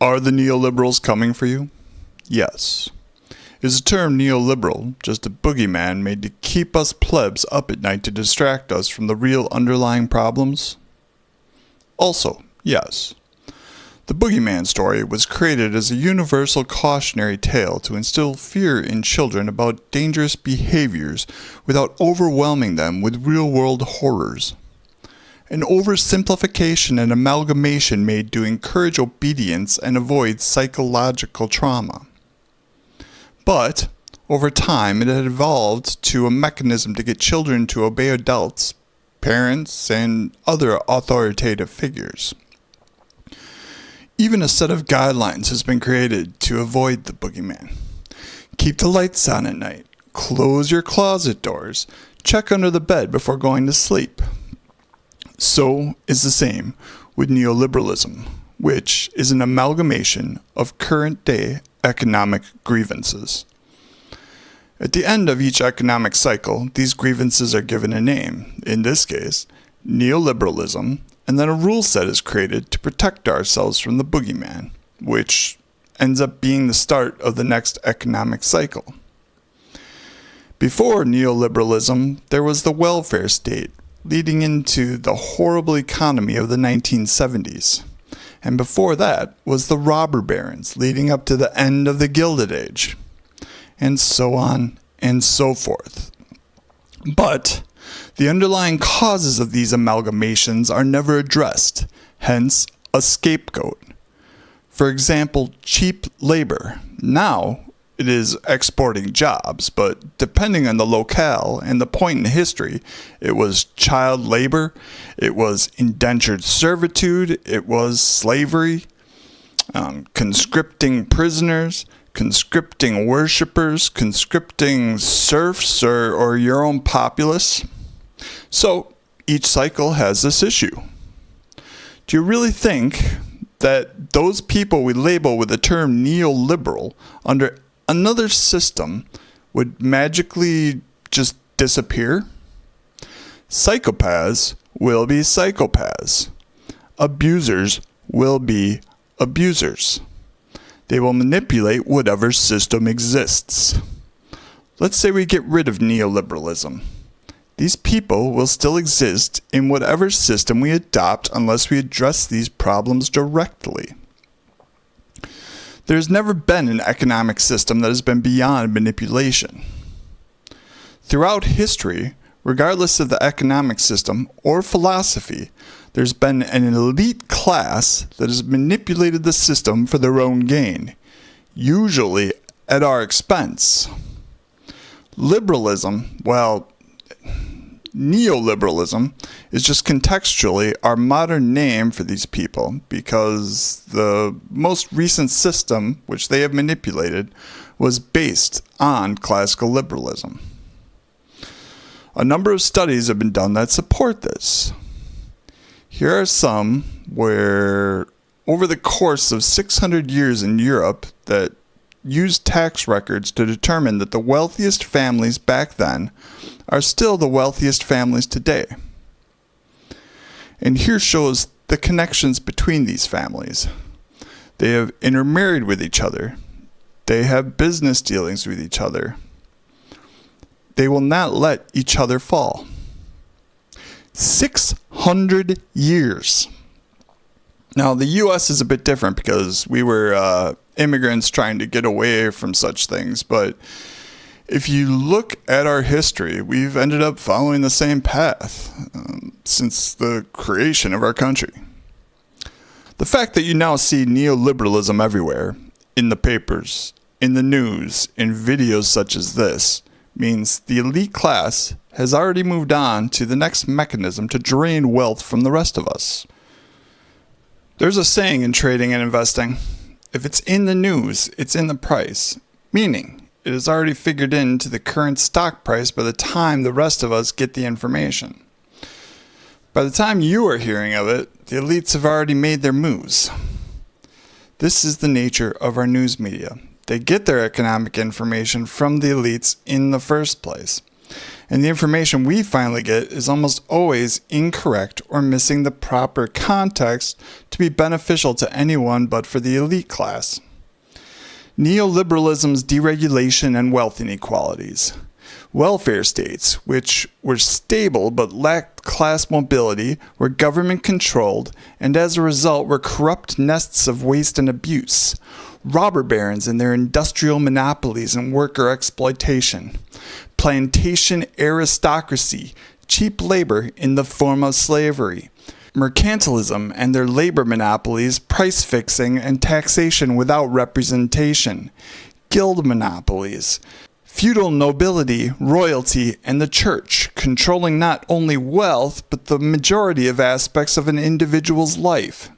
Are the neoliberals coming for you? Yes. Is the term neoliberal just a boogeyman made to keep us plebs up at night to distract us from the real underlying problems? Also, yes. The boogeyman story was created as a universal cautionary tale to instill fear in children about dangerous behaviors without overwhelming them with real-world horrors. An oversimplification and amalgamation made to encourage obedience and avoid psychological trauma. But, over time, it had evolved to a mechanism to get children to obey adults, parents, and other authoritative figures. Even a set of guidelines has been created to avoid the boogeyman. Keep the lights on at night, close your closet doors, check under the bed before going to sleep. So is the same with neoliberalism, which is an amalgamation of current-day economic grievances. At the end of each economic cycle, these grievances are given a name, in this case, neoliberalism, and then a rule set is created to protect ourselves from the boogeyman, which ends up being the start of the next economic cycle. Before neoliberalism, there was the welfare state, leading into the horrible economy of the 1970s. And before that was the robber barons, leading up to the end of the Gilded Age. And so on and so forth. But the underlying causes of these amalgamations are never addressed, hence a scapegoat. For example, cheap labor. Now it is exporting jobs, but depending on the locale and the point in history, it was child labor, it was indentured servitude, it was slavery, conscripting prisoners, conscripting worshippers, conscripting serfs or your own populace. So each cycle has this issue. Do you really think that those people we label with the term neoliberal under another system would magically just disappear? Psychopaths will be psychopaths. Abusers will be abusers. They will manipulate whatever system exists. Let's say we get rid of neoliberalism. These people will still exist in whatever system we adopt unless we address these problems directly. There has never been an economic system that has been beyond manipulation. Throughout history, regardless of the economic system or philosophy, there's been an elite class that has manipulated the system for their own gain, usually at our expense. Liberalism, well, neoliberalism is just contextually our modern name for these people because the most recent system which they have manipulated was based on classical liberalism. A number of studies have been done that support this. Here are some where over the course of 600 years in Europe that used tax records to determine that the wealthiest families back then are still the wealthiest families today. And here shows the connections between these families. They have intermarried with each other. They have business dealings with each other. They will not let each other fall. 600 years. Now, the U.S. is a bit different because we were immigrants trying to get away from such things, but if you look at our history, we've ended up following the same path since the creation of our country. The fact that you now see neoliberalism everywhere, in the papers, in the news, in videos such as this, means the elite class has already moved on to the next mechanism to drain wealth from the rest of us. There's a saying in trading and investing, if it's in the news, it's in the price, meaning it is already figured into the current stock price by the time the rest of us get the information. By the time you are hearing of it, the elites have already made their moves. This is the nature of our news media. They get their economic information from the elites in the first place. And the information we finally get is almost always incorrect or missing the proper context to be beneficial to anyone but for the elite class. Neoliberalism's deregulation and wealth inequalities. Welfare states, which were stable but lacked class mobility, were government-controlled, and as a result were corrupt nests of waste and abuse. Robber barons and their industrial monopolies and worker exploitation. Plantation aristocracy, cheap labor in the form of slavery. Mercantilism and their labor monopolies, price fixing, and taxation without representation. Guild monopolies. Feudal nobility, royalty, and the church, controlling not only wealth, but the majority of aspects of an individual's life.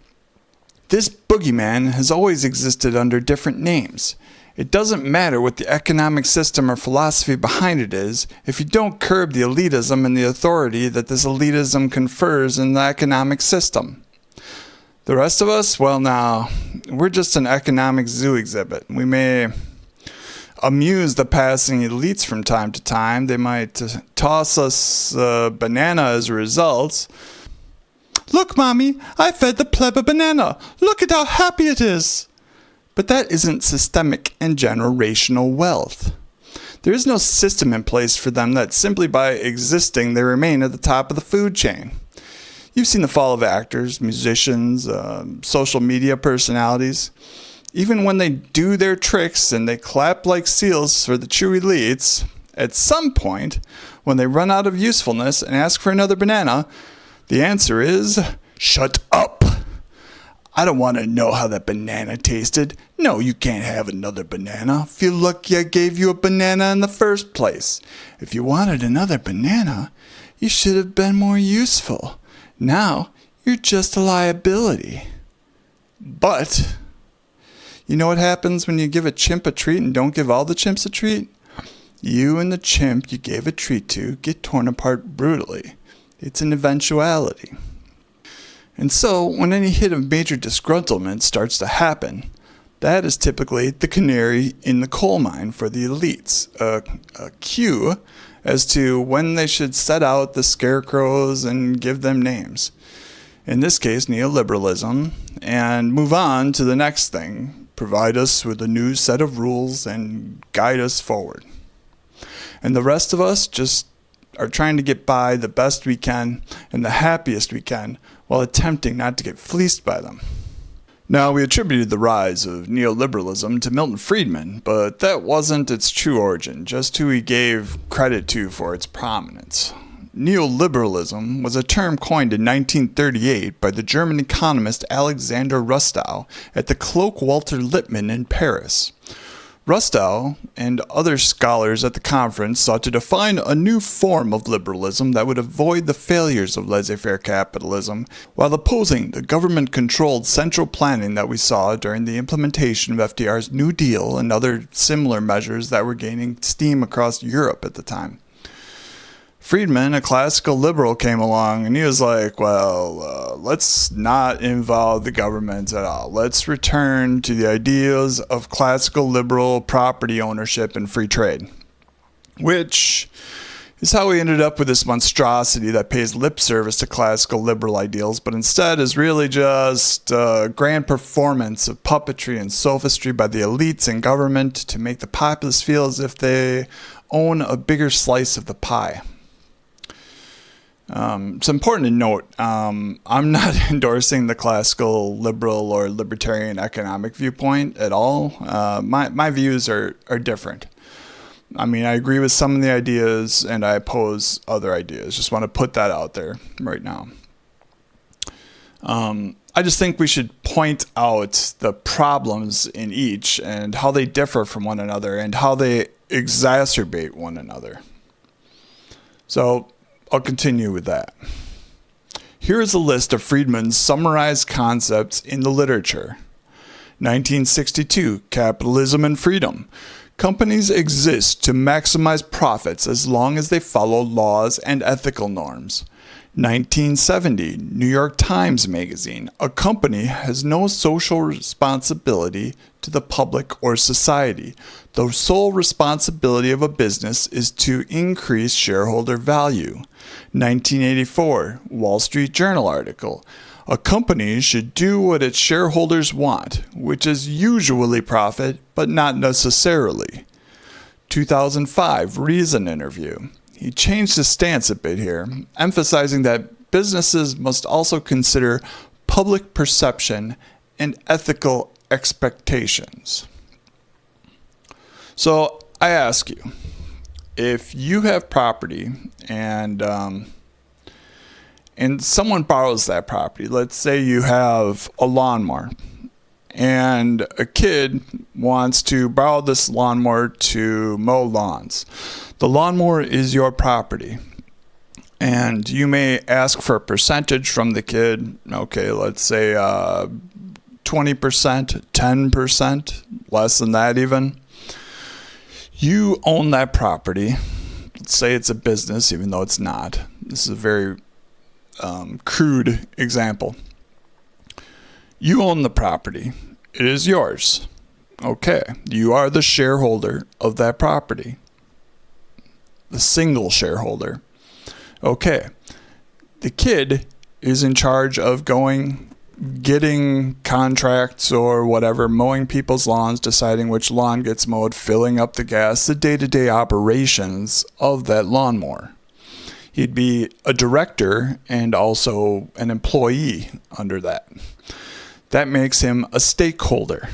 This boogeyman has always existed under different names. It doesn't matter what the economic system or philosophy behind it is if you don't curb the elitism and the authority that this elitism confers in the economic system. The rest of us, well now, we're just an economic zoo exhibit. We may amuse the passing elites from time to time. They might toss us a banana as a result. Look, Mommy, I fed the pleb a banana. Look at how happy it is. But that isn't systemic and generational wealth. There is no system in place for them that simply by existing they remain at the top of the food chain. You've seen the fall of actors, musicians, social media personalities. Even when they do their tricks and they clap like seals for the true elites, at some point, when they run out of usefulness and ask for another banana, the answer is, shut up. I don't want to know how that banana tasted. No, you can't have another banana. Feel lucky I gave you a banana in the first place. If you wanted another banana, you should have been more useful. Now, you're just a liability. But you know what happens when you give a chimp a treat and don't give all the chimps a treat? You and the chimp you gave a treat to get torn apart brutally. It's an eventuality. And so, when any hit of major disgruntlement starts to happen, that is typically the canary in the coal mine for the elites, a cue as to when they should set out the scarecrows and give them names. In this case, neoliberalism, and move on to the next thing. Provide us with a new set of rules and guide us forward. And the rest of us just are trying to get by the best we can and the happiest we can while attempting not to get fleeced by them. Now, we attributed the rise of neoliberalism to Milton Friedman, but that wasn't its true origin, just who he gave credit to for its prominence. Neoliberalism was a term coined in 1938 by the German economist Alexander Rustow at the Colloque Walter Lippmann in Paris. Rustow and other scholars at the conference sought to define a new form of liberalism that would avoid the failures of laissez-faire capitalism while opposing the government-controlled central planning that we saw during the implementation of FDR's New Deal and other similar measures that were gaining steam across Europe at the time. Friedman, a classical liberal, came along and he was like, well, let's not involve the government at all. Let's return to the ideas of classical liberal property ownership and free trade. Which is how we ended up with this monstrosity that pays lip service to classical liberal ideals, but instead is really just a grand performance of puppetry and sophistry by the elites and government to make the populace feel as if they own a bigger slice of the pie. It's important to note, I'm not endorsing the classical liberal or libertarian economic viewpoint at all. My views are different. I mean, I agree with some of the ideas and I oppose other ideas. Just want to put that out there right now. I just think we should point out the problems in each and how they differ from one another and how they exacerbate one another. So I'll continue with that. Here is a list of Friedman's summarized concepts in the literature. 1962, Capitalism and Freedom. Companies exist to maximize profits as long as they follow laws and ethical norms. 1970, New York Times Magazine. A company has no social responsibility to the public or society. The sole responsibility of a business is to increase shareholder value. 1984, Wall Street Journal article. A company should do what its shareholders want, which is usually profit, but not necessarily. 2005, Reason interview. He changed his stance a bit here, emphasizing that businesses must also consider public perception and ethical expectations. So I ask you, if you have property and someone borrows that property, let's say you have a lawnmower, and a kid wants to borrow this lawnmower to mow lawns. The lawnmower is your property, and you may ask for a percentage from the kid. Okay, let's say 20%, 10%, less than that even. You own that property. Let's say it's a business, even though it's not. This is a very crude example. You own the property. It is yours. Okay. You are the shareholder of that property. The single shareholder. Okay. The kid is in charge of getting contracts or whatever, mowing people's lawns, deciding which lawn gets mowed, filling up the gas, the day-to-day operations of that lawnmower. He'd be a director and also an employee under that. That makes him a stakeholder.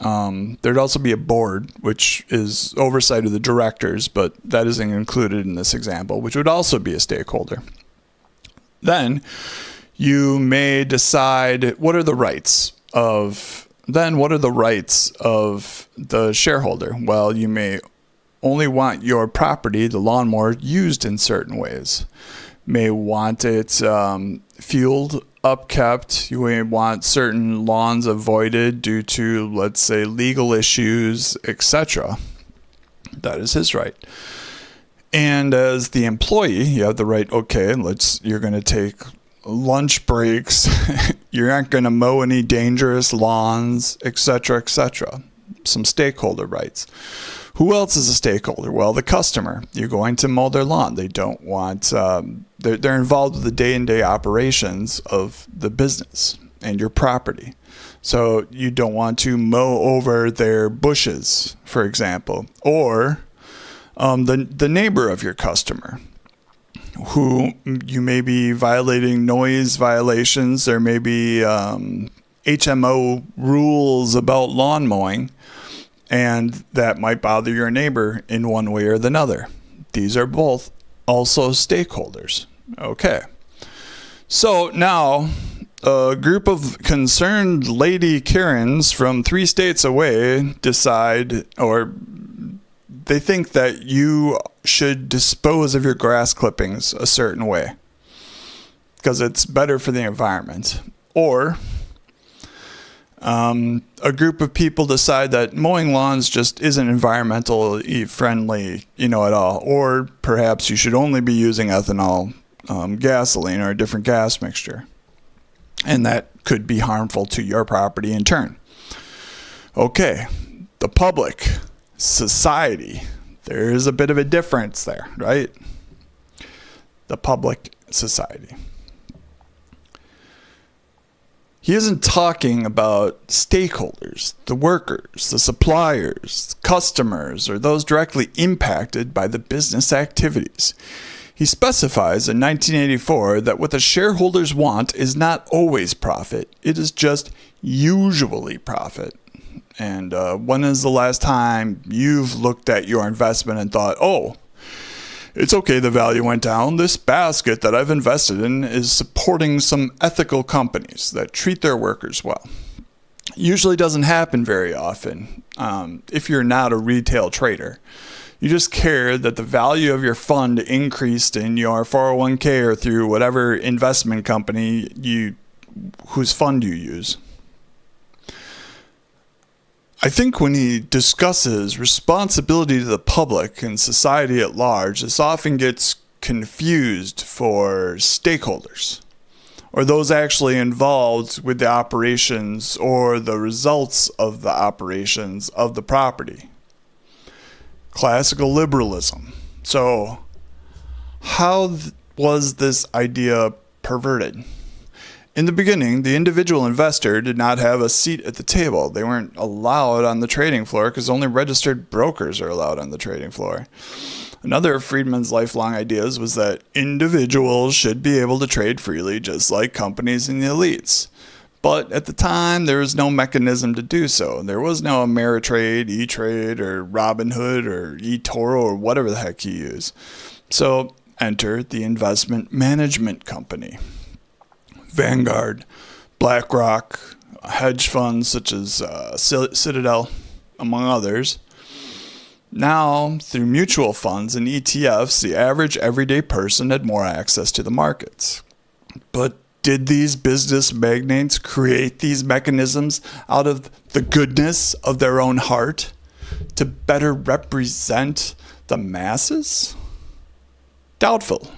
There'd also be a board, which is oversight of the directors, but that isn't included in this example, which would also be a stakeholder. Then you may decide what are the rights of the shareholder. Well, you may only want your property, the lawnmower, used in certain ways. May want it fueled, upkept. You may want certain lawns avoided due to, let's say, legal issues, etc. That is his right. And as the employee, you have the right, okay, you're going to take lunch breaks. You're not going to mow any dangerous lawns, etc., etc. Some stakeholder rights. Who else is a stakeholder? Well, the customer. You're going to mow their lawn. They don't want, they're involved with the day-to-day operations of the business and your property. So you don't want to mow over their bushes, for example, or the neighbor of your customer, who you may be violating noise violations. There may be HMO rules about lawn mowing, and that might bother your neighbor in one way or another. These are both also stakeholders. Okay. So now a group of concerned lady Karens from 3 states away decide, or they think that you should dispose of your grass clippings a certain way because it's better for the environment. Or a group of people decide that mowing lawns just isn't environmentally friendly, at all. Or perhaps you should only be using ethanol, gasoline, or a different gas mixture. And that could be harmful to your property in turn. Okay, the public, society, there is a bit of a difference there, right? The public, society. He isn't talking about stakeholders, the workers, the suppliers, customers, or those directly impacted by the business activities. He specifies in 1984 that what the shareholders want is not always profit. It is just usually profit. And when is the last time you've looked at your investment and thought, oh, it's okay, the value went down. This basket that I've invested in is supporting some ethical companies that treat their workers well. Usually doesn't happen very often if you're not a retail trader. You just care that the value of your fund increased in your 401k or through whatever investment company whose fund you use. I think when he discusses responsibility to the public and society at large, this often gets confused for stakeholders, or those actually involved with the operations or the results of the operations of the property. Classical liberalism. So, how was this idea perverted? In the beginning, the individual investor did not have a seat at the table. They weren't allowed on the trading floor because only registered brokers are allowed on the trading floor. Another of Friedman's lifelong ideas was that individuals should be able to trade freely just like companies and the elites. But at the time, there was no mechanism to do so. There was no Ameritrade, E-Trade, or Robinhood, or eToro, or whatever the heck you use. So enter the investment management company. Vanguard, BlackRock, hedge funds such as Citadel, among others. Now, through mutual funds and ETFs, the average everyday person had more access to the markets. But did these business magnates create these mechanisms out of the goodness of their own heart to better represent the masses? Doubtful.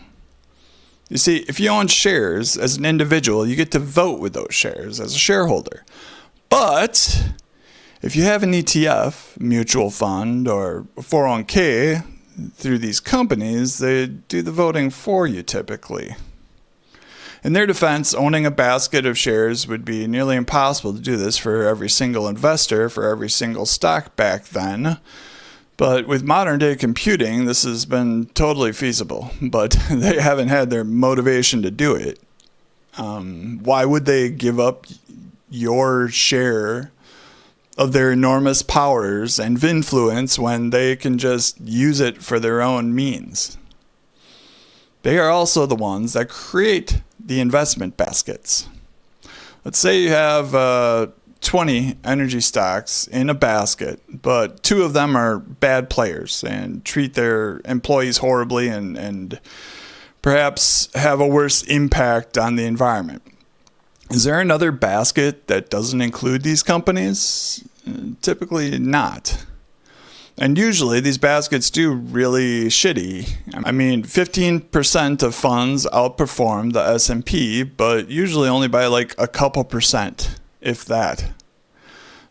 You see, if you own shares as an individual, you get to vote with those shares as a shareholder. But if you have an ETF, mutual fund, or 401k through these companies, they do the voting for you typically. In their defense, owning a basket of shares would be nearly impossible to do this for every single investor, for every single stock back then. But with modern day computing, this has been totally feasible, but they haven't had their motivation to do it. Why would they give up your share of their enormous powers and influence when they can just use it for their own means? They are also the ones that create the investment baskets. Let's say you have 20 energy stocks in a basket, but 2 of them are bad players and treat their employees horribly and perhaps have a worse impact on the environment. Is there another basket that doesn't include these companies? Typically not. And usually these baskets do really shitty. I mean, 15% of funds outperform the S&P, but usually only by like a couple percent, if that.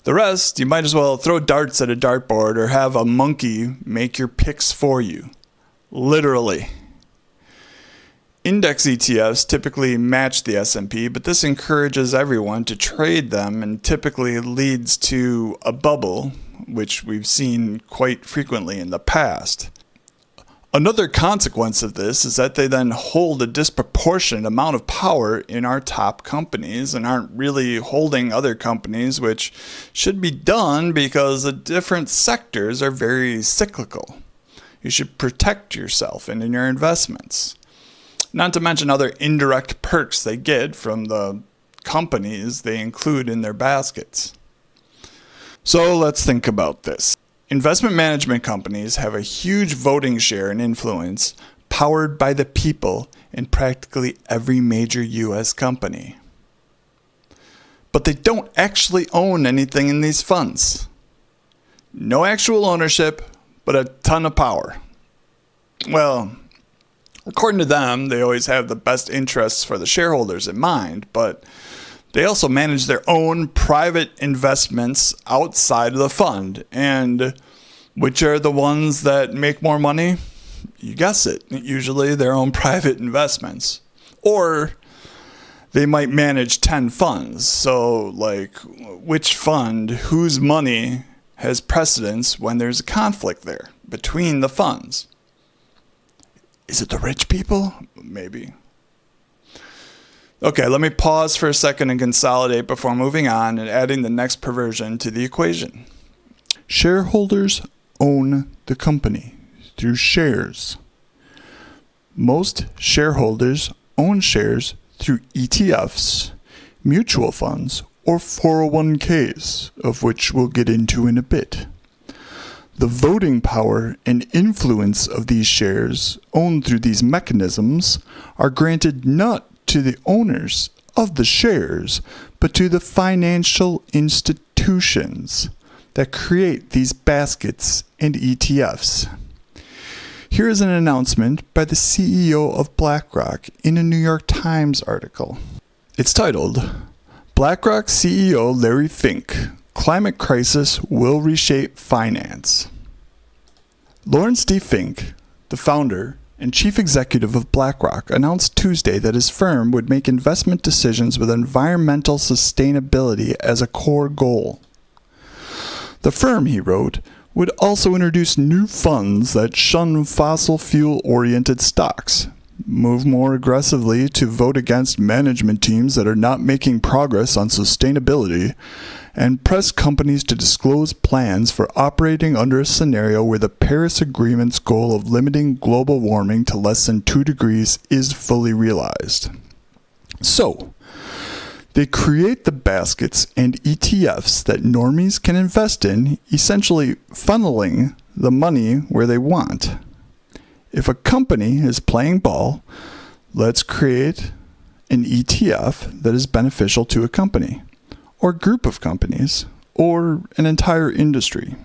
The rest, you might as well throw darts at a dartboard or have a monkey make your picks for you. Literally. Index ETFs typically match the S&P, but this encourages everyone to trade them and typically leads to a bubble, which we've seen quite frequently in the past. Another consequence of this is that they then hold a disproportionate amount of power in our top companies and aren't really holding other companies, which should be done because the different sectors are very cyclical. You should protect yourself and in your investments. Not to mention other indirect perks they get from the companies they include in their baskets. So let's think about this. Investment management companies have a huge voting share and influence powered by the people in practically every major U.S. company. But they don't actually own anything in these funds. No actual ownership, but a ton of power. Well, according to them, they always have the best interests for the shareholders in mind, but they also manage their own private investments outside of the fund. And which are the ones that make more money? You guess it. Usually their own private investments. Or they might manage 10 funds. So, like, which fund, whose money has precedence when there's a conflict there between the funds? Is it the rich people? Maybe. Okay, let me pause for a second and consolidate before moving on and adding the next perversion to the equation. Shareholders own the company through shares. Most shareholders own shares through ETFs, mutual funds, or 401ks, of which we'll get into in a bit. The voting power and influence of these shares owned through these mechanisms are granted not to the owners of the shares, but to the financial institutions that create these baskets and ETFs. Here is an announcement by the CEO of BlackRock in a New York Times article. It's titled, BlackRock CEO Larry Fink, Climate Crisis Will Reshape Finance. Lawrence D. Fink, the founder and chief executive of BlackRock, announced Tuesday that his firm would make investment decisions with environmental sustainability as a core goal. The firm, he wrote, would also introduce new funds that shun fossil fuel-oriented stocks, move more aggressively to vote against management teams that are not making progress on sustainability, and press companies to disclose plans for operating under a scenario where the Paris Agreement's goal of limiting global warming to less than 2 degrees is fully realized. So, they create the baskets and ETFs that normies can invest in, essentially funneling the money where they want. If a company is playing ball, let's create an ETF that is beneficial to a company, or group of companies, or an entire industry.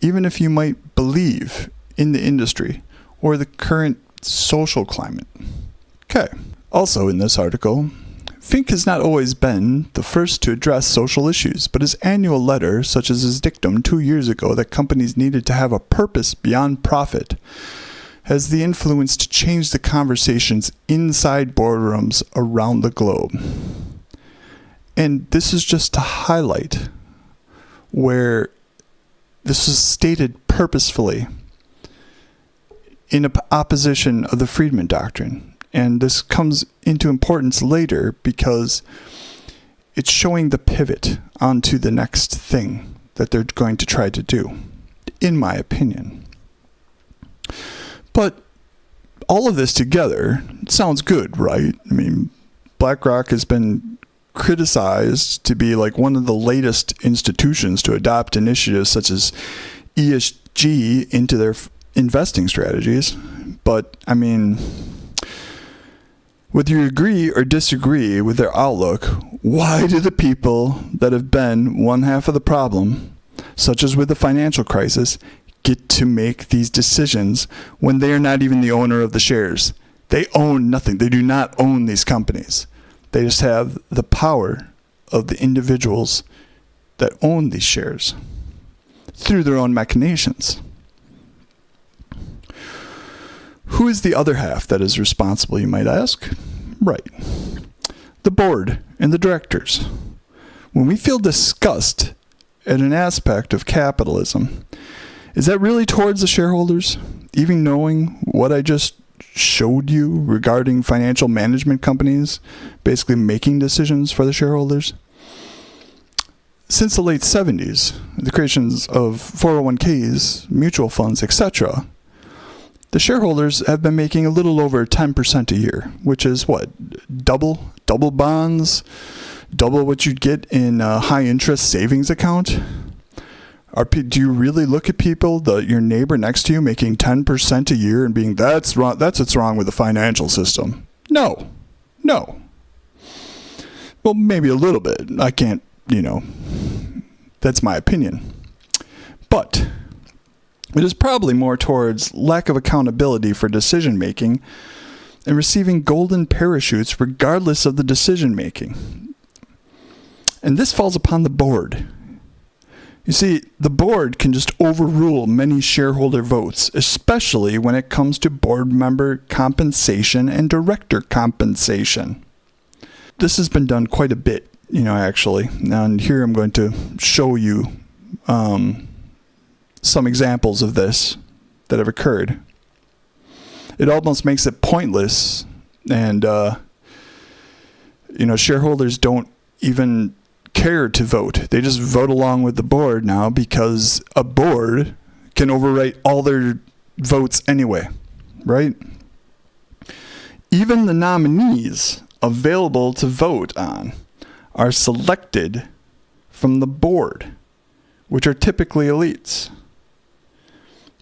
Even if you might believe in the industry or the current social climate. Okay. Also in this article, Fink has not always been the first to address social issues, but his annual letter, such as his dictum 2 years ago that companies needed to have a purpose beyond profit, has the influence to change the conversations inside boardrooms around the globe. And this is just to highlight where this is stated purposefully in opposition of the Friedman Doctrine. And this comes into importance later because it's showing the pivot onto the next thing that they're going to try to do, in my opinion. But all of this together sounds good, right? I mean, BlackRock has been criticized to be like one of the latest institutions to adopt initiatives such as ESG into their investing strategies. But, I mean, whether you agree or disagree with their outlook, why do the people that have been one half of the problem, such as with the financial crisis, get to make these decisions when they are not even the owner of the shares? They own nothing. They do not own these companies. They just have the power of the individuals that own these shares through their own machinations. Who is the other half that is responsible, you might ask? Right. The board and the directors. When we feel disgust at an aspect of capitalism, is that really towards the shareholders? Even knowing what I just showed you regarding financial management companies basically making decisions for the shareholders? Since the late 70s, the creations of 401ks, mutual funds, etc., the shareholders have been making a little over 10% a year, which is what? Double bonds, double what you'd get in a high interest savings account. Do you really look at people, your neighbor next to you, making 10% a year and being, that's wrong, that's what's wrong with the financial system? No. Well, maybe a little bit. I can't, that's my opinion. But it is probably more towards lack of accountability for decision making and receiving golden parachutes regardless of the decision making. And this falls upon the board. You see, the board can just overrule many shareholder votes, especially when it comes to board member compensation and director compensation. This has been done quite a bit, actually. And here I'm going to show you some examples of this that have occurred. It almost makes it pointless, and shareholders don't even care to vote. They just vote along with the board now because a board can overwrite all their votes anyway, right? Even the nominees available to vote on are selected from the board, which are typically elites.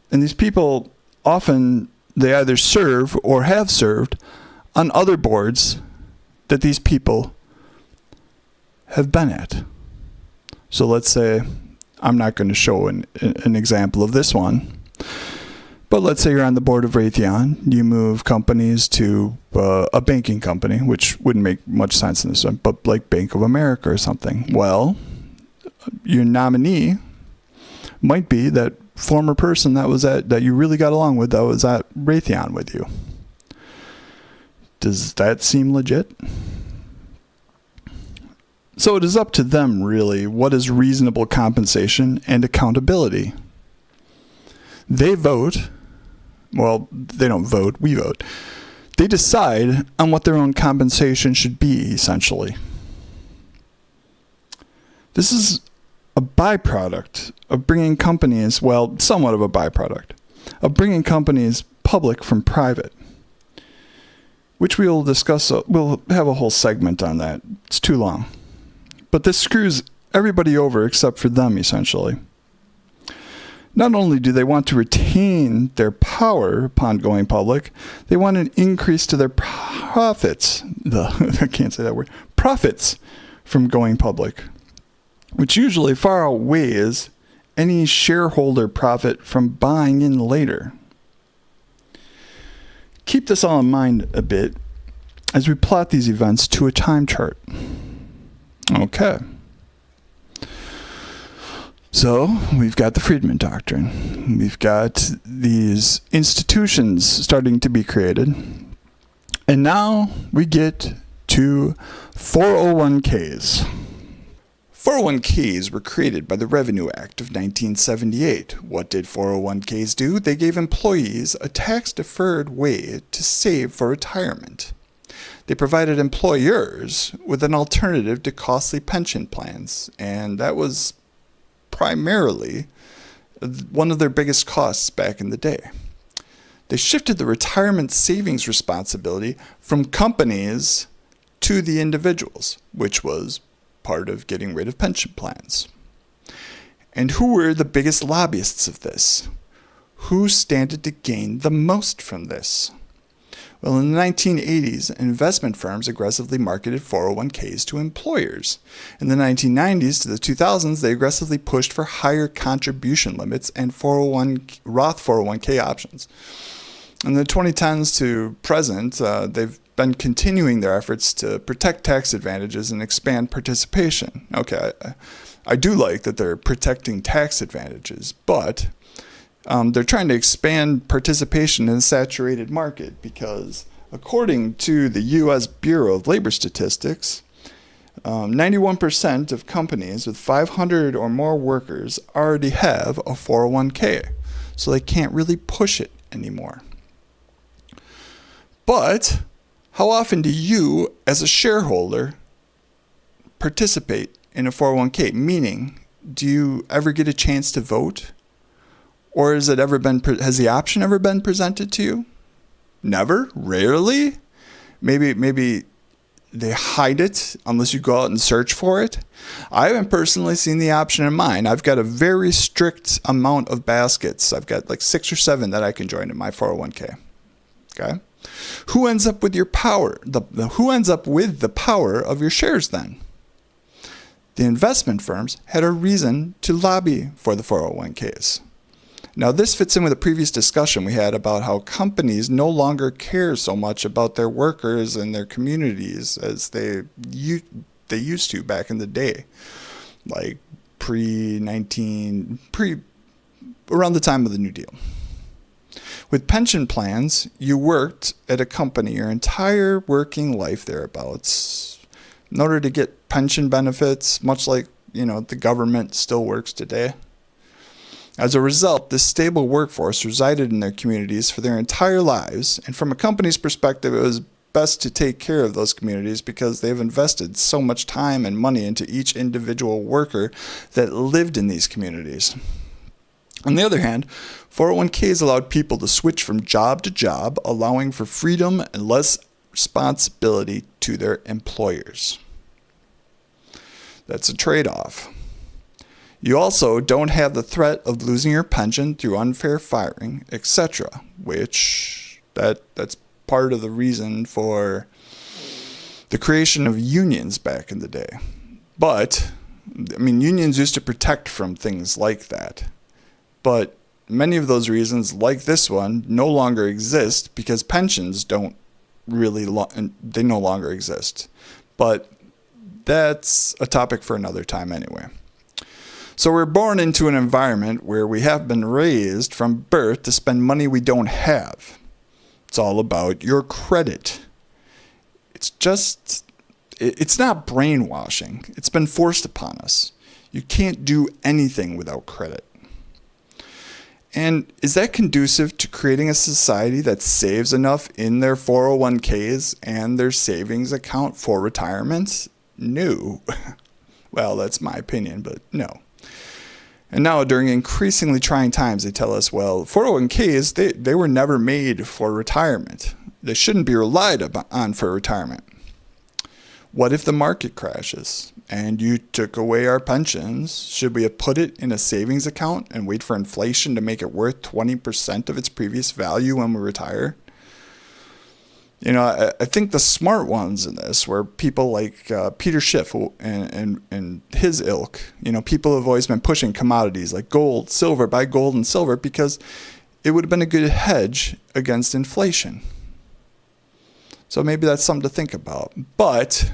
And these people often, they either serve or have served on other boards that these people have been at. So let's say, I'm not going to show an example of this one, But let's say you're on the board of Raytheon, you move companies to a banking company, which wouldn't make much sense in this one, but like Bank of America or something. Well, your nominee might be that former person that you really got along with that was at Raytheon with you. Does that seem legit? So it is up to them, really, what is reasonable compensation and accountability. They vote. Well, they don't vote, we vote. They decide on what their own compensation should be, essentially. This is a byproduct of bringing companies, well, somewhat of a byproduct, of bringing companies public from private, which we'll discuss. We'll have a whole segment on that. It's too long. But this screws everybody over except for them, essentially. Not only do they want to retain their power upon going public, they want an increase to their profits. I can't say that word. Profits from going public, which usually far outweighs any shareholder profit from buying in later. Keep this all in mind a bit as we plot these events to a time chart. Okay. So we've got the Friedman Doctrine. We've got these institutions starting to be created. And now we get to 401ks. 401ks were created by the Revenue Act of 1978. What did 401ks do? They gave employees a tax-deferred way to save for retirement. They provided employers with an alternative to costly pension plans, and that was primarily one of their biggest costs back in the day. They shifted the retirement savings responsibility from companies to the individuals, which was part of getting rid of pension plans. And who were the biggest lobbyists of this? Who standed to gain the most from this? Well, in the 1980s, investment firms aggressively marketed 401ks to employers. In the 1990s to the 2000s, they aggressively pushed for higher contribution limits and Roth 401k options. In the 2010s to present, they've been continuing their efforts to protect tax advantages and expand participation. Okay, I do like that they're protecting tax advantages, but they're trying to expand participation in a saturated market because, according to the U.S. Bureau of Labor Statistics, 91% of companies with 500 or more workers already have a 401k, so they can't really push it anymore. But how often do you, as a shareholder, participate in a 401k? Meaning, do you ever get a chance to vote? Or has the option ever been presented to you? Never? Rarely? Maybe they hide it unless you go out and search for it. I haven't personally seen the option in mine. I've got a very strict amount of baskets. I've got like 6 or 7 that I can join in my 401k. Okay? Who ends up with your power? Who ends up with the power of your shares then? The investment firms had a reason to lobby for the 401ks. Now, this fits in with a previous discussion we had about how companies no longer care so much about their workers and their communities as they used to back in the day, like around the time of the New Deal. With pension plans, you worked at a company your entire working life thereabouts in order to get pension benefits, much like, the government still works today. As a result, this stable workforce resided in their communities for their entire lives, and from a company's perspective, it was best to take care of those communities because they've invested so much time and money into each individual worker that lived in these communities. On the other hand, 401ks allowed people to switch from job to job, allowing for freedom and less responsibility to their employers. That's a trade-off. You also don't have the threat of losing your pension through unfair firing, etc., which that's part of the reason for the creation of unions back in the day. But, unions used to protect from things like that. But many of those reasons, like this one, no longer exist because pensions don't really, they no longer exist. But that's a topic for another time anyway. So we're born into an environment where we have been raised from birth to spend money we don't have. It's all about your credit. It's not brainwashing. It's been forced upon us. You can't do anything without credit. And is that conducive to creating a society that saves enough in their 401ks and their savings account for retirement? No. Well, that's my opinion, but no. And now, during increasingly trying times, they tell us, well, 401ks, they were never made for retirement. They shouldn't be relied on for retirement. What if the market crashes and you took away our pensions? Should we have put it in a savings account and wait for inflation to make it worth 20% of its previous value when we retire? You know, I think the smart ones in this were people like Peter Schiff and his ilk. You know, people have always been pushing commodities like gold, silver, buy gold and silver because it would have been a good hedge against inflation. So maybe that's something to think about. But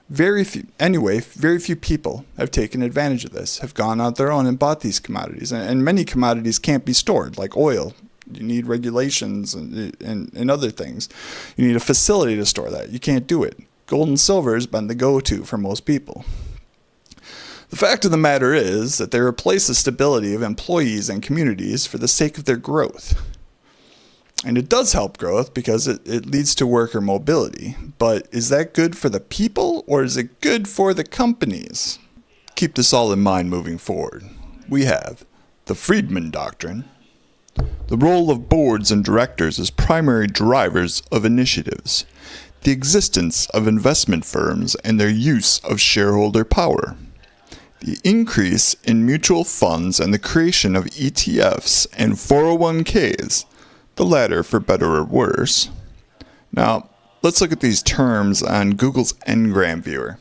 very few people have taken advantage of this, have gone out their own and bought these commodities. And many commodities can't be stored, like oil. You need regulations and other things. You need a facility to store that. You can't do it. Gold and silver has been the go-to for most people. The fact of the matter is that they replace the stability of employees and communities for the sake of their growth. And it does help growth because it leads to worker mobility. But is that good for the people or is it good for the companies? Keep this all in mind moving forward. We have the Friedman Doctrine, the role of boards and directors as primary drivers of initiatives, the existence of investment firms and their use of shareholder power, the increase in mutual funds and the creation of ETFs and 401ks, the latter for better or worse. Now, let's look at these terms on Google's Ngram viewer.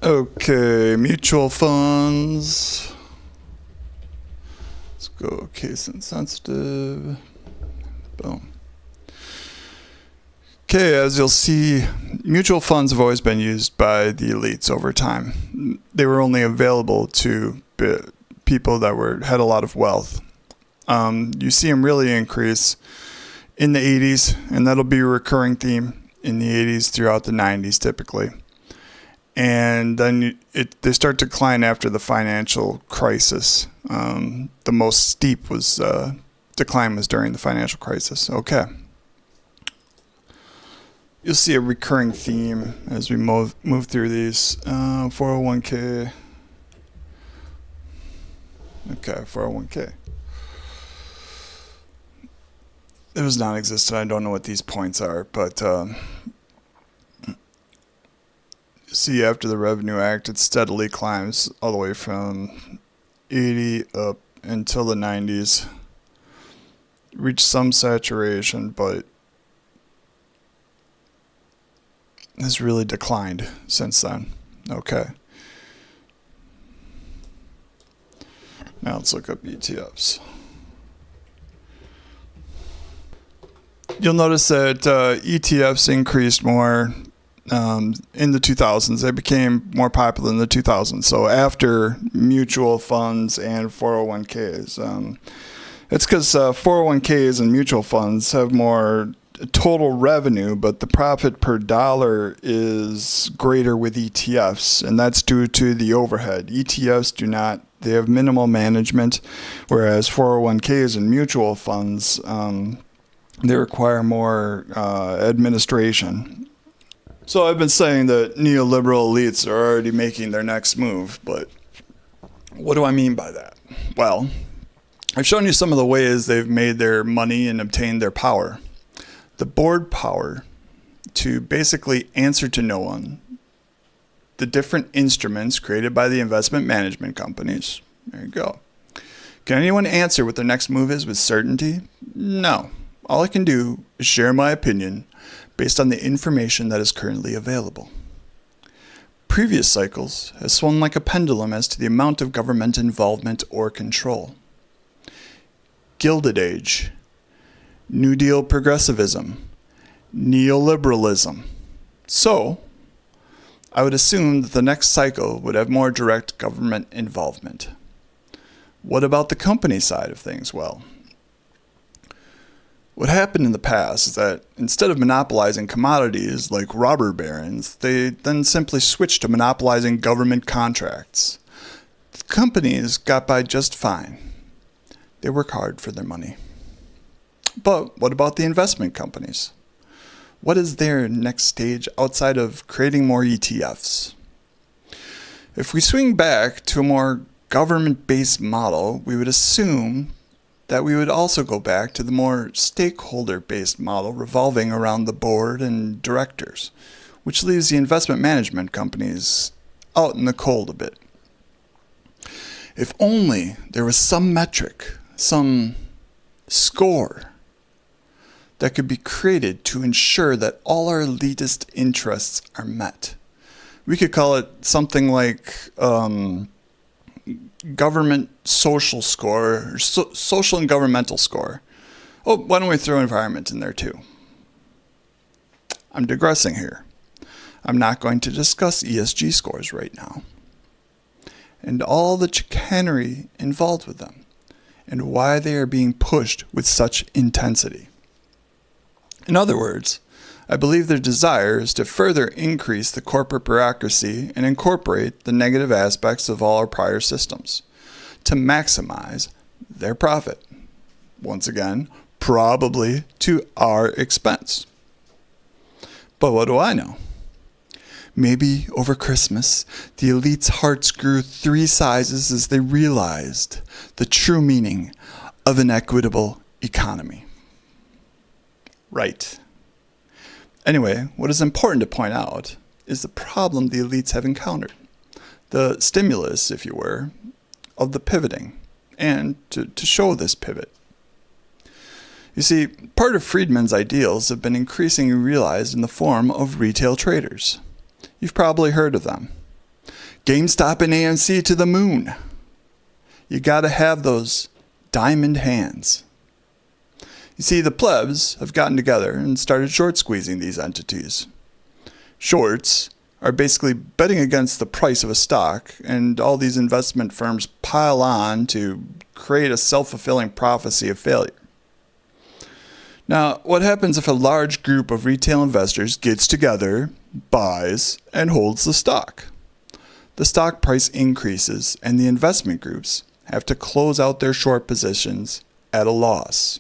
Okay, mutual funds. Let's go case insensitive. Boom. Okay, as you'll see, mutual funds have always been used by the elites over time. They were only available to people that had a lot of wealth. You see them really increase in the 80s, and that'll be a recurring theme in the 80s throughout the 90s typically. And then they start to decline after the financial crisis. The most steep decline was during the financial crisis. Okay. You'll see a recurring theme as we move through these. 401k. Okay, 401k. It was non-existent. I don't know what these points are, but see, after the Revenue Act, it steadily climbs all the way from 80 up until the 90s. Reached some saturation, but has really declined since then. Okay. Now let's look up ETFs. You'll notice that ETFs increased more in the 2000s. They became more popular in the 2000s. So after mutual funds and 401ks. It's because 401ks and mutual funds have more total revenue, but the profit per dollar is greater with ETFs, and that's due to the overhead. ETFs do not. They have minimal management, whereas 401ks and mutual funds, they require more administration. So I've been saying that neoliberal elites are already making their next move, but what do I mean by that? Well, I've shown you some of the ways they've made their money and obtained their power. The board power to basically answer to no one. The different instruments created by the investment management companies. There you go. Can anyone answer what their next move is with certainty? No. All I can do is share my opinion based on the information that is currently available. previous cycles has swung like a pendulum as to the amount of government involvement or control. Gilded Age, New Deal progressivism, neoliberalism. So, I would assume that the next cycle would have more direct government involvement. What about the company side of things? Well, what happened in the past is that instead of monopolizing commodities like robber barons, they then simply switched to monopolizing government contracts. The companies got by just fine. They work hard for their money. But what about the investment companies? What is their next stage outside of creating more ETFs? If we swing back to a more government-based model, we would assume that we would also go back to the more stakeholder-based model revolving around the board and directors, which leaves the investment management companies out in the cold a bit. If only there was some metric, some score that could be created to ensure that all our elitist interests are met. We could call it something like government social score, or social and governmental score. Oh, why don't we throw environment in there too? I'm digressing here. I'm not going to discuss ESG scores right now, and all the chicanery involved with them, and why they are being pushed with such intensity. In other words, I believe their desire is to further increase the corporate bureaucracy and incorporate the negative aspects of all our prior systems to maximize their profit. Once again, probably to our expense. But what do I know? Maybe over Christmas, the elite's hearts grew 3 sizes as they realized the true meaning of an equitable economy. Right. Anyway, what is important to point out is the problem the elites have encountered. The stimulus, if you were, of the pivoting, and to show this pivot. You see, part of Friedman's ideals have been increasingly realized in the form of retail traders. You've probably heard of them. GameStop and AMC to the moon. You gotta have those diamond hands. You see, the plebs have gotten together and started short squeezing these entities. Shorts are basically betting against the price of a stock, and all these investment firms pile on to create a self-fulfilling prophecy of failure. Now, what happens if a large group of retail investors gets together, buys, and holds the stock? The stock price increases, and the investment groups have to close out their short positions at a loss.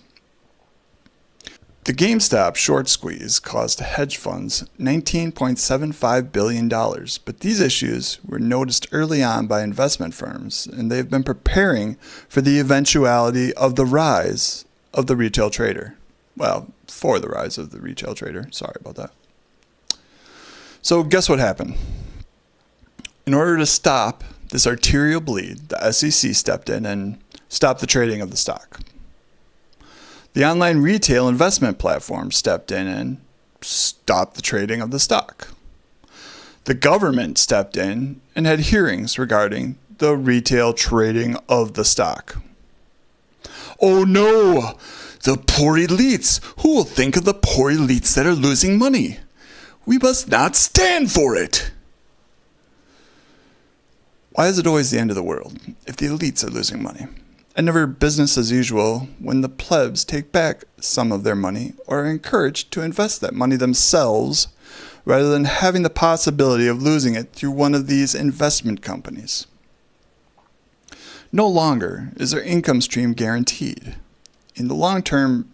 The GameStop short squeeze cost hedge funds $19.75 billion, but these issues were noticed early on by investment firms, and they've been preparing for the eventuality of the rise of the retail trader. Well, for the rise of the retail trader. Sorry about that. So guess what happened? In order to stop this arterial bleed, the SEC stepped in and stopped the trading of the stock. The online retail investment platform stepped in and stopped the trading of the stock. The government stepped in and had hearings regarding the retail trading of the stock. Oh no! The poor elites! Who will think of the poor elites that are losing money? We must not stand for it! Why is it always the end of the world if the elites are losing money? And never business as usual when the plebs take back some of their money or are encouraged to invest that money themselves rather than having the possibility of losing it through one of these investment companies. No longer is their income stream guaranteed. In the long term,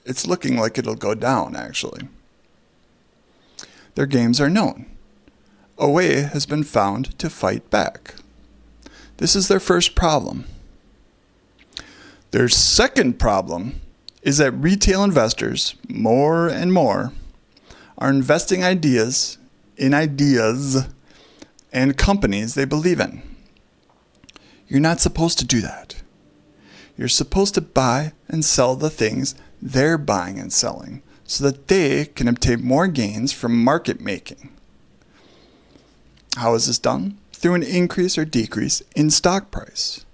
it's looking like it'll go down, actually. Their games are known. A way has been found to fight back. This is their first problem. Their second problem is that retail investors, more and more, are investing in ideas and companies they believe in. You're not supposed to do that. You're supposed to buy and sell the things they're buying and selling so that they can obtain more gains from market making. How is this done? Through an increase or decrease in stock price,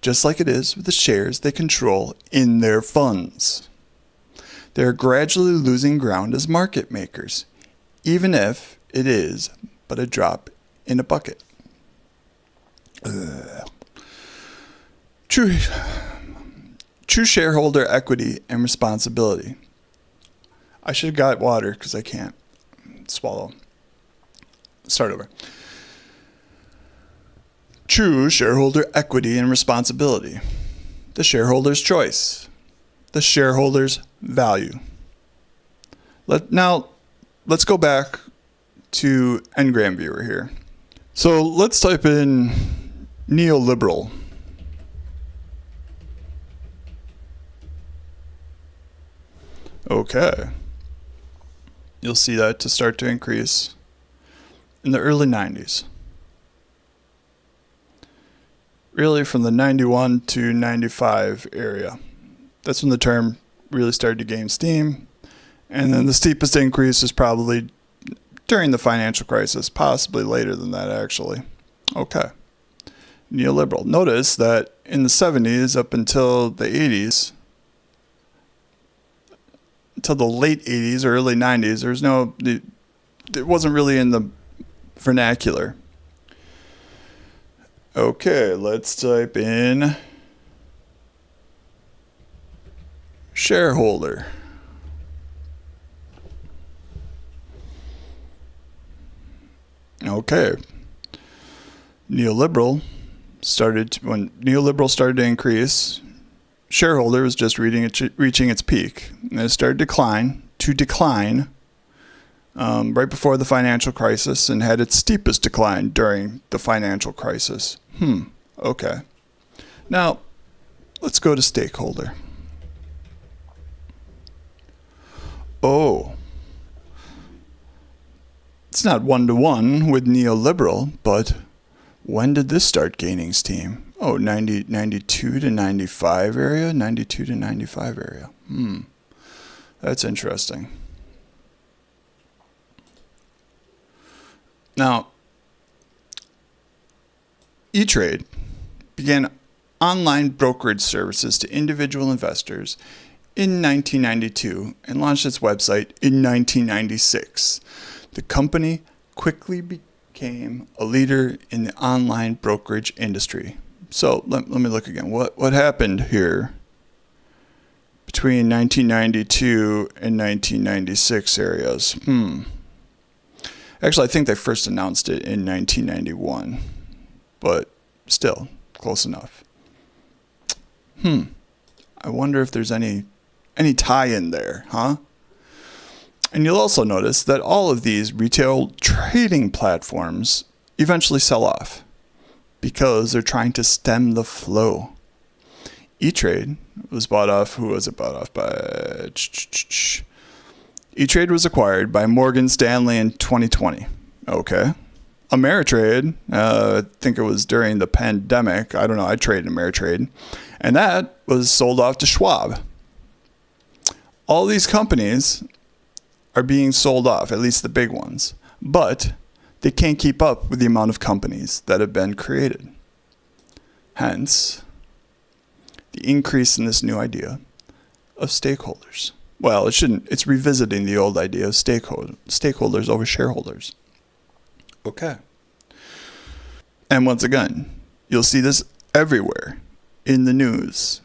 just like it is with the shares they control in their funds. They are gradually losing ground as market makers, even if it is but a drop in a bucket. True shareholder equity and responsibility. I should have got water because I can't swallow. Start over. True shareholder equity and responsibility. The shareholder's choice. The shareholder's value. Let's go back to Ngram Viewer here. So let's type in neoliberal. Okay. You'll see that to start to increase in the early 90s. Really from the 91 to 95 area. That's when the term really started to gain steam. And then the steepest increase is probably during the financial crisis, possibly later than that actually. Okay. Neoliberal. Notice that in the 70s up until the 80s, until the late 80s or early 90s, it wasn't really in the vernacular. Okay, let's type in shareholder. Okay. When neoliberal started to increase, shareholder was just reaching its peak. And it started to decline right before the financial crisis and had its steepest decline during the financial crisis. Okay. Now, let's go to stakeholder. Oh. It's not one-to-one with neoliberal, but when did this start gaining steam? Oh, 92 to 95 area? 92 to 95 area. That's interesting. Now, E-Trade began online brokerage services to individual investors in 1992 and launched its website in 1996. The company quickly became a leader in the online brokerage industry. So let me look again. What happened here between 1992 and 1996 areas? Actually, I think they first announced it in 1991, but still close enough. I wonder if there's any tie-in there, huh? And you'll also notice that all of these retail trading platforms eventually sell off because they're trying to stem the flow. E-Trade was bought off. Who was it bought off by? E-Trade was acquired by Morgan Stanley in 2020. Okay. Ameritrade, I think it was during the pandemic. I don't know. I traded Ameritrade. And that was sold off to Schwab. All these companies are being sold off, at least the big ones. But they can't keep up with the amount of companies that have been created. Hence, the increase in this new idea of stakeholders. Well, it's revisiting the old idea of stakeholders over shareholders. Okay. And once again, you'll see this everywhere. In the news,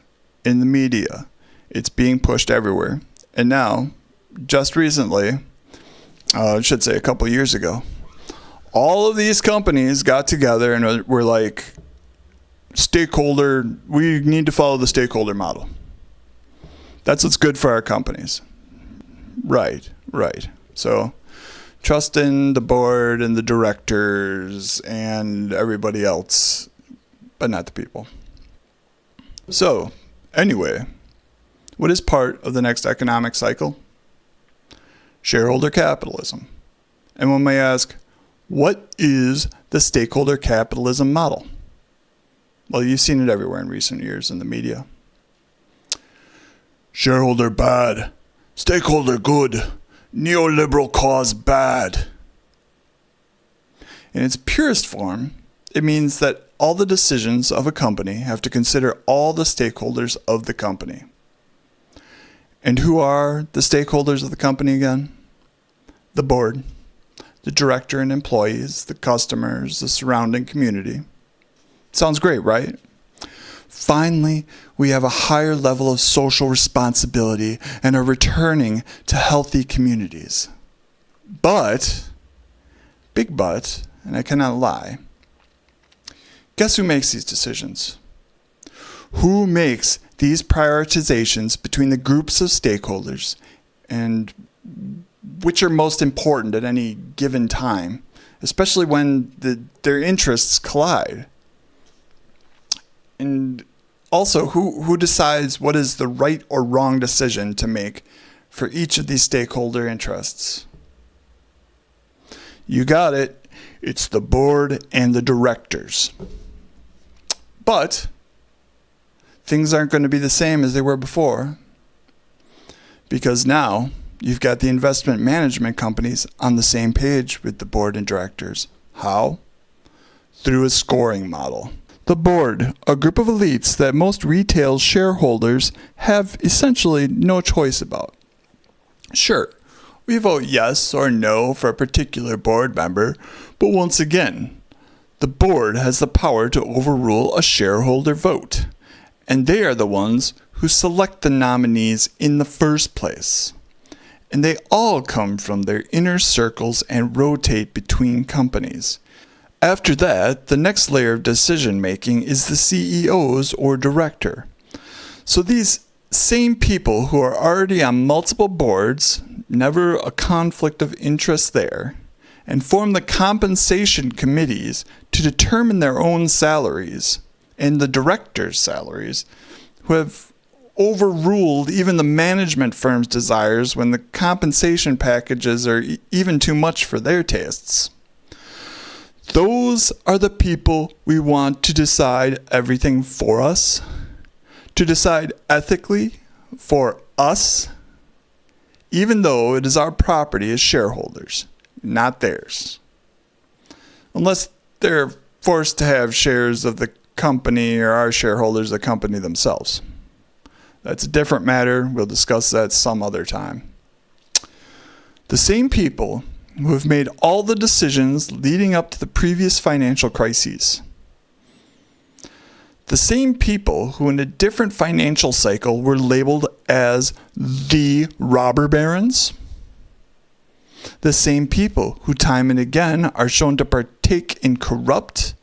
in the media. It's being pushed everywhere. And now, just recently, I should say a couple years ago, all of these companies got together and were like, we need to follow the stakeholder model. That's what's good for our companies. Right. So, trust in the board and the directors and everybody else, but not the people. So, anyway, what is part of the next economic cycle? Shareholder capitalism. And one may ask, what is the stakeholder capitalism model? Well, you've seen it everywhere in recent years in the media. Shareholder bad, stakeholder good, neoliberal cause bad. In its purest form, it means that all the decisions of a company have to consider all the stakeholders of the company. And who are the stakeholders of the company again? The board, the director and employees, the customers, the surrounding community. Sounds great, right? Finally, we have a higher level of social responsibility and are returning to healthy communities. But, big but, and I cannot lie, guess who makes these decisions? Who makes these prioritizations between the groups of stakeholders and which are most important at any given time, especially when their interests collide? And also, who decides what is the right or wrong decision to make for each of these stakeholder interests? You got it. It's the board and the directors. But things aren't going to be the same as they were before, because now you've got the investment management companies on the same page with the board and directors. How? Through a scoring model. The board, a group of elites that most retail shareholders have essentially no choice about. Sure, we vote yes or no for a particular board member, but once again, the board has the power to overrule a shareholder vote, and they are the ones who select the nominees in the first place. And they all come from their inner circles and rotate between companies. After that, the next layer of decision making is the CEOs or director. So these same people who are already on multiple boards, never a conflict of interest there, and form the compensation committees to determine their own salaries and the directors' salaries, who have overruled even the management firm's desires when the compensation packages are even too much for their tastes. Those are the people we want to decide everything for us, to decide ethically for us, even though it is our property as shareholders, not theirs. Unless they're forced to have shares of the company or our shareholders the company themselves. That's a different matter. We'll discuss that some other time. The same people who have made all the decisions leading up to the previous financial crises. The same people who in a different financial cycle were labeled as the robber barons. The same people who time and again are shown to partake in corrupt,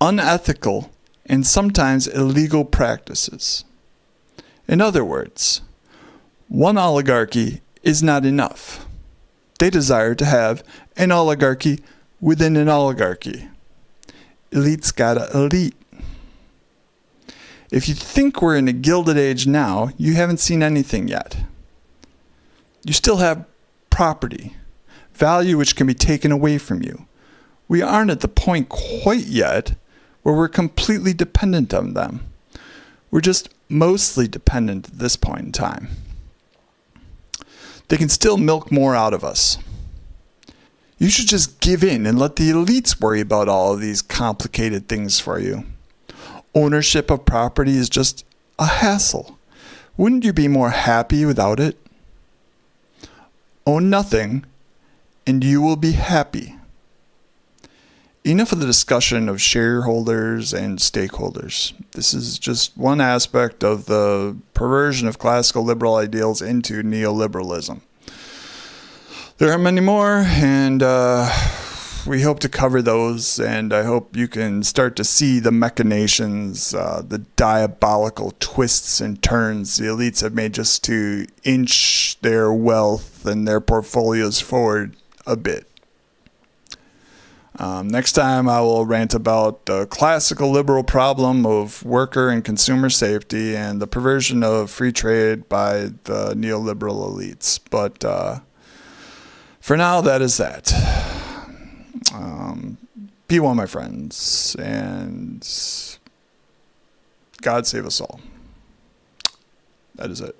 unethical, and sometimes illegal practices. In other words, one oligarchy is not enough. They desire to have an oligarchy within an oligarchy. Elite's gotta elite. If you think we're in a gilded age now, you haven't seen anything yet. You still have property, value which can be taken away from you. We aren't at the point quite yet where we're completely dependent on them. We're just mostly dependent at this point in time. They can still milk more out of us. You should just give in and let the elites worry about all of these complicated things for you. Ownership of property is just a hassle. Wouldn't you be more happy without it? Own nothing, and you will be happy. Enough of the discussion of shareholders and stakeholders. This is just one aspect of the perversion of classical liberal ideals into neoliberalism. There are many more, and we hope to cover those, and I hope you can start to see the machinations, the diabolical twists and turns the elites have made just to inch their wealth and their portfolios forward a bit. Next time I will rant about the classical liberal problem of worker and consumer safety and the perversion of free trade by the neoliberal elites. But for now, that is that. Be well, my friends, and God save us all. That is it.